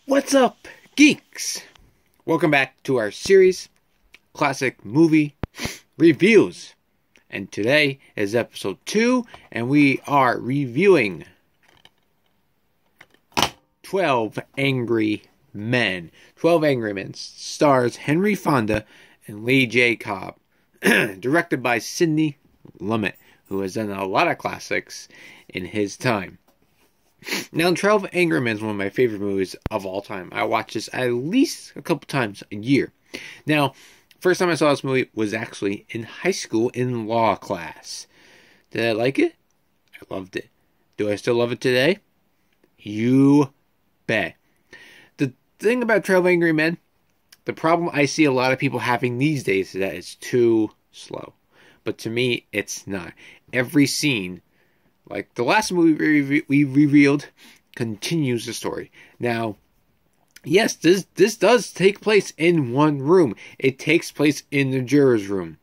What's up, geeks? Welcome back to our series, Classic Movie Reviews. And today is episode 2, and we are reviewing 12 Angry Men. 12 Angry Men stars Henry Fonda and Lee J. Cobb. Directed by Sidney Lumet, who has done a lot of classics in his time. Now, 12 Angry Men is one of my favorite movies of all time. I watch this at least a couple times a year. Now, first time I saw this movie was actually in high school in law class. Did I like it? I loved it. Do I still love it today? You bet. The thing about 12 Angry Men, the problem I see a lot of people having these days is that it's too slow. But to me, it's not. Every scene, like the last movie we revealed, continues the story. Now, yes, this does take place in one room. It takes place in the juror's room.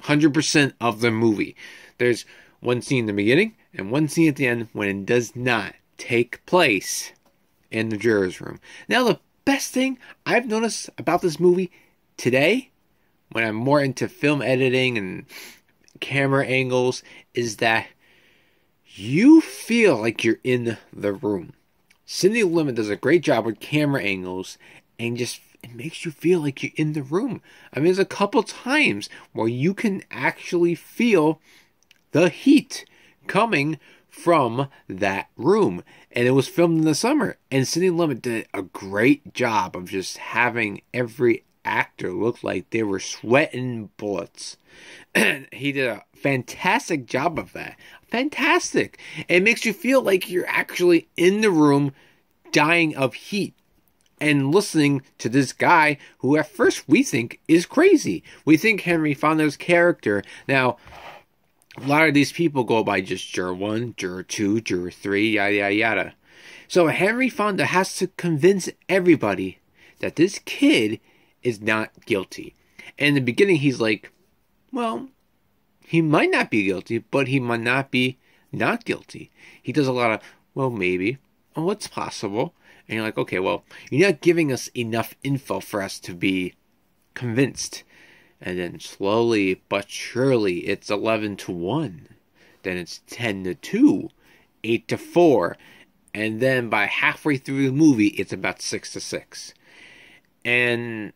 100% of the movie. There's one scene in the beginning and one scene at the end when it does not take place in the juror's room. Now, the best thing I've noticed about this movie today, when I'm more into film editing and camera angles, is that you feel like you're in the room. Sidney Lumet does a great job with camera angles, and just it makes you feel like you're in the room. I mean, there's a couple times where you can actually feel the heat coming from that room, and it was filmed in the summer, and Sidney Lumet did a great job of just having every actor look like they were sweating bullets. He did a fantastic job of that. Fantastic. It makes you feel like you're actually in the room dying of heat and listening to this guy who at first we think is crazy. We think Henry Fonda's character. Now, a lot of these people go by just Juror 1, Juror 2, Juror 3, yada, yada, yada. So Henry Fonda has to convince everybody that this kid is not guilty. And in the beginning, he's like, well, he might not be guilty, but he might not be not guilty. He does a lot of, well, maybe. Oh, it's possible. And you're like, okay, well, you're not giving us enough info for us to be convinced. And then slowly but surely, it's 11-1. Then it's 10-2, 8-4. And then by halfway through the movie, it's about 6-6. And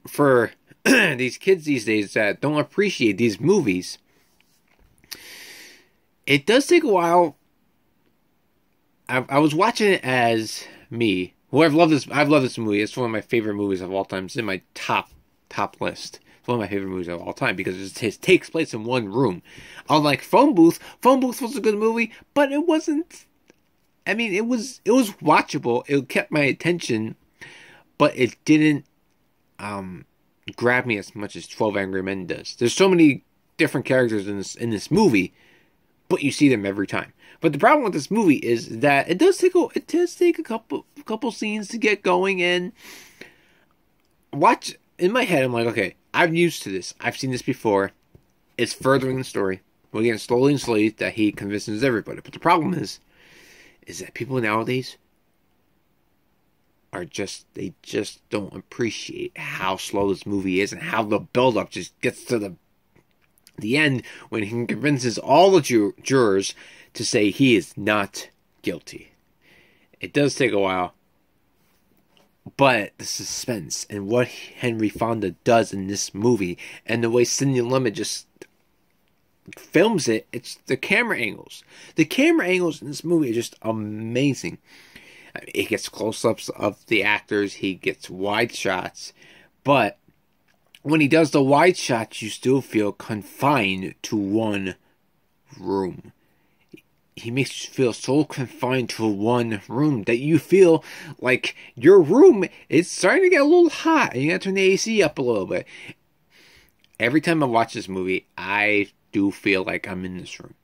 for these kids these days that don't appreciate these movies, it does take a while. I was watching it as me. Well, I've loved this movie. It's one of my favorite movies of all time. It's in my top list. It's one of my favorite movies of all time because it takes place in one room. Unlike Phone Booth. Phone Booth was a good movie, but it wasn't. I mean, it was watchable. It kept my attention, but it didn't grab me as much as 12 Angry Men does. There's so many different characters in this movie, but you see them every time. But the problem with this movie is that it does take a couple scenes to get going, and watch in my head. I'm like, okay, I'm used to this. I've seen this before. It's furthering the story. We're getting slowly and slowly that he convinces everybody. But the problem is that people nowadays they just don't appreciate how slow this movie is and how the build-up just gets to the end when he convinces all the jurors to say he is not guilty. It does take a while, but the suspense and what Henry Fonda does in this movie and the way Sidney Lumet just films it, it's the camera angles. The camera angles in this movie are just amazing. It gets close-ups of the actors. He gets wide shots. But when he does the wide shots, you still feel confined to one room. He makes you feel so confined to one room that you feel like your room is starting to get a little hot. And you got to turn the AC up a little bit. Every time I watch this movie, I do feel like I'm in this room.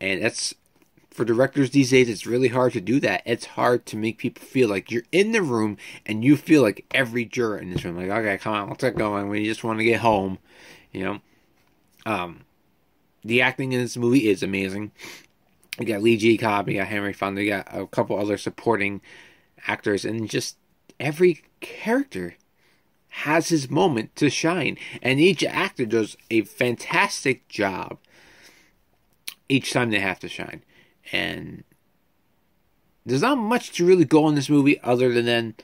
And that's... For directors these days, it's really hard to do that. It's hard to make people feel like you're in the room and you feel like every juror in this room. Like, okay, come on, let's get going. We just want to get home, you know. The acting in this movie is amazing. You got Lee J. Cobb, you got Henry Fonda, you got a couple other supporting actors, and just every character has his moment to shine. And each actor does a fantastic job each time they have to shine. And there's not much to really go in this movie other than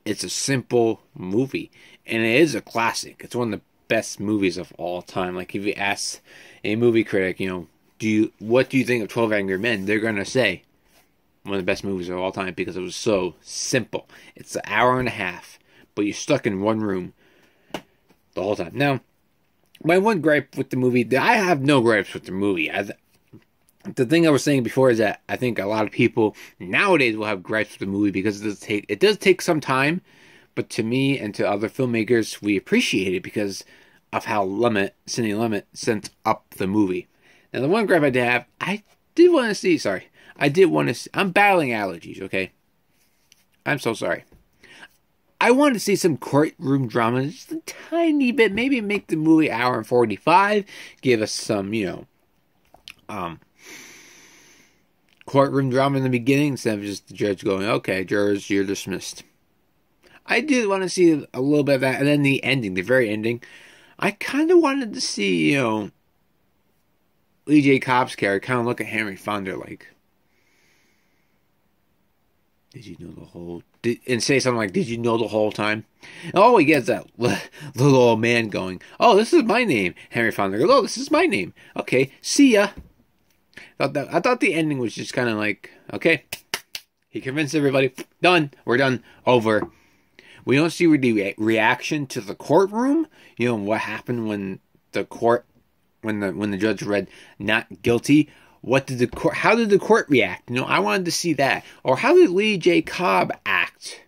it's a simple movie. And it is a classic. It's one of the best movies of all time. Like, if you ask a movie critic, what do you think of 12 Angry Men? They're going to say one of the best movies of all time because it was so simple. It's an hour and a half, but you're stuck in one room the whole time. Now, my one gripe with the movie, I have no gripes with the movie. The thing I was saying before is that I think a lot of people nowadays will have gripes with the movie because it does take some time, but to me and to other filmmakers, we appreciate it because of how Sidney Lumet sent up the movie. Now, the one gripe I did have, I'm battling allergies, okay? I'm so sorry. I wanted to see some courtroom drama, just a tiny bit, maybe make the movie an hour and 45, give us some, courtroom drama in the beginning instead of just the judge going, okay, jurors, you're dismissed. I did want to see a little bit of that, and then the ending, the very ending, I kind of wanted to see, Lee J. Cobb's character kind of look at Henry Fonda like, did you know the whole... and say something like, did you know the whole time? And all he gets that little old man going, oh, this is my name. Henry Fonda goes, oh, this is my name. Okay, see ya. I thought the ending was just kind of like, okay, he convinced everybody, done, we're done, over. We don't see the reaction to the courtroom. What happened when the judge read not guilty. How did the court react? I wanted to see that. Or how did Lee J. Cobb act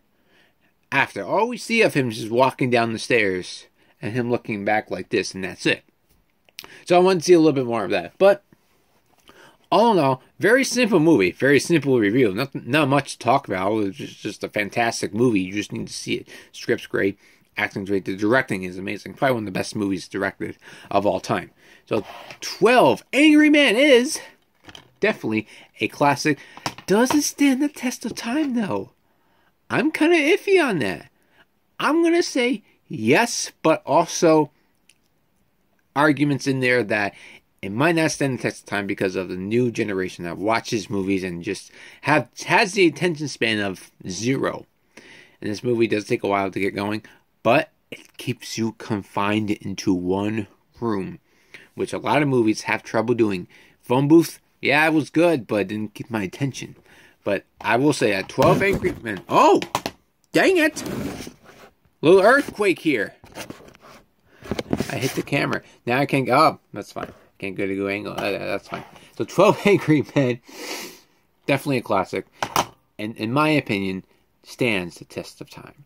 after? All we see of him is just walking down the stairs and him looking back like this, and that's it. So I wanted to see a little bit more of that. But all in all, very simple movie, very simple review. Not much to talk about. It's just a fantastic movie. You just need to see it. Script's great, acting's great, the directing is amazing. Probably one of the best movies directed of all time. So 12 Angry Men is definitely a classic. Does it stand the test of time, though? I'm kind of iffy on that. I'm going to say yes, but also arguments in there that it might not stand the test of time because of the new generation that watches movies and just has the attention span of 0. And this movie does take a while to get going, but it keeps you confined into one room, which a lot of movies have trouble doing. Phone Booth, yeah, it was good, but it didn't keep my attention. But I will say that 12 Angry Men... Oh! Dang it! Little earthquake here. I hit the camera. Now I can't... Oh, that's fine. Can't get a good angle. That's fine. So 12 Angry Men, definitely a classic. And in my opinion, stands the test of time.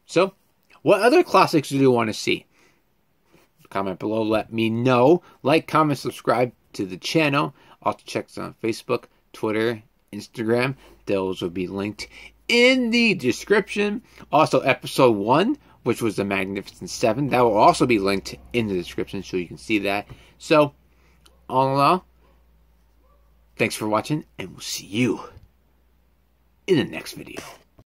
So, what other classics do you want to see? Comment below, let me know. Like, comment, subscribe to the channel. Also check us out on Facebook, Twitter, Instagram. Those will be linked in the description. Also, episode 1, which was the Magnificent 7. That will also be linked in the description so you can see that. So, all in all, thanks for watching, and we'll see you in the next video.